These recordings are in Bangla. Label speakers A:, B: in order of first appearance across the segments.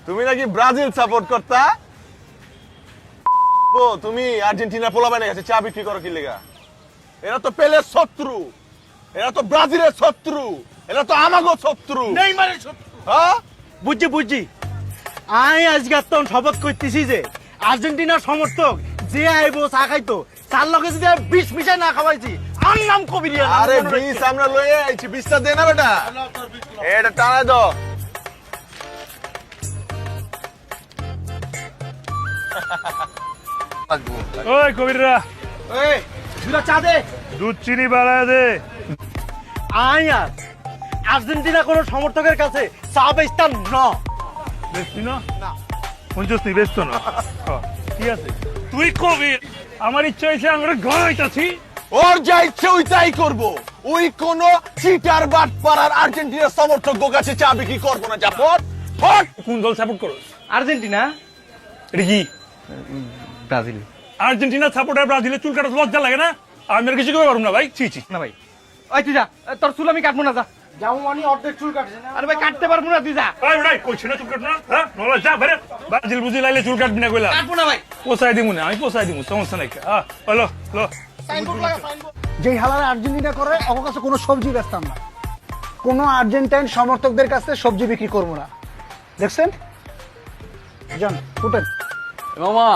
A: তুমি নাকি ব্রাজিল সাপোর্ট করতা? তুমি আর্জেন্টিনা পোলাপানে গেছে চা বিক্রি করো কি লেগা? এরা তো পেলের শত্রু, এরা তো ব্রাজিলের শত্রু, এরা তো আমাগো শত্রু।
B: নেইমারের শত্রু।
A: হ্যাঁ
B: বুঝছি আমি আজকে তখন শপথ করতেছি যে আর্জেন্টিনার সমর্থক যে আইবো চা খাইতো চার লগে যদি বিষ মিশাই না খাওয়াইছি আর নাম কবিরিয়া না।
A: আরে বিষ আমরা লয়ে আইছি, বিষটা দে না বেটা, এটা টানা দাও।
C: ওই কবিররা
B: এই দুটা চা দে।
C: দুধ চিনি বাড়ায় দে।
B: আই আর আর্জেন্টিনা কোনো সমর্থকের কাছে চা বেচতাম না।
C: বেশি না পঞ্চাশ নি ব্যস্ত না ঠিক আছে। তুই কবির আমার ইচ্ছা হয়েছে আমরা ঘর হইতাছি।
A: ওর যা ইচ্ছে ওই তাই করবো। ওই কোন চিটার বাট পাড়ার আর্জেন্টিনার সমর্থক কাছে চা বিক্রি করবো না। জাফর হট।
C: কোন দল সাপোর্ট করো?
B: আর্জেন্টিনা
C: এটা কি
B: ব্রাজিল
C: আর্জেন্টিনা সাপোর্টার ব্রাজিলের চুল কাটা লজ্জা লাগে না? আমি আর কিছু করতে পারবো না ভাই। ছি
B: না ভাই। ওই তুই যা, তোর চুল আমি কাটবো না। যা যাও মানে অর্ধেক চুল কাটছে না। আরে ভাই কাটতে পারবো না, তুই যা।
C: ভাই কইছি না চুল কাটবো না। হ্যাঁ নলা যা বেরে। ব্রাজিল বুঝি লাইলে চুল কাটবি না কইলা।
B: কাটবো না ভাই।
C: পোষাই দিমু না, আমি পোষাই দিমু, সমস্যা নাই। হ্যালো লো
D: যেই হালার আর্জেন্টিনা করে আমার কাছে কোনো সবজি বেচতাম না, কোনো আর্জেন্টাইন সমর্থকদের কাছে সবজি বিক্রি করবো না। দেখছেন যান ফুটেন।
E: মামা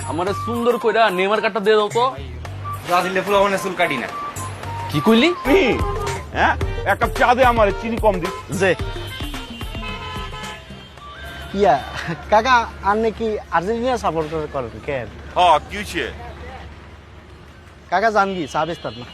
E: আমার সুন্দর কইরা নেমার কাটটা দিয়ে দাও তো।
B: ব্রাজিলে ফুলাবনে চুল কাটি না।
E: কি কইলি?
A: হ্যাঁ এক কাপ চা দে, আমার চিনি কম দিস।
B: যে
D: ইয়া কাকা আর নাকি আর্জেন্টিনা সাপোর্ট করেন কেন?
A: হ্যাঁ কি হইছে?
D: কাকা জানবি চা বেচতাম না।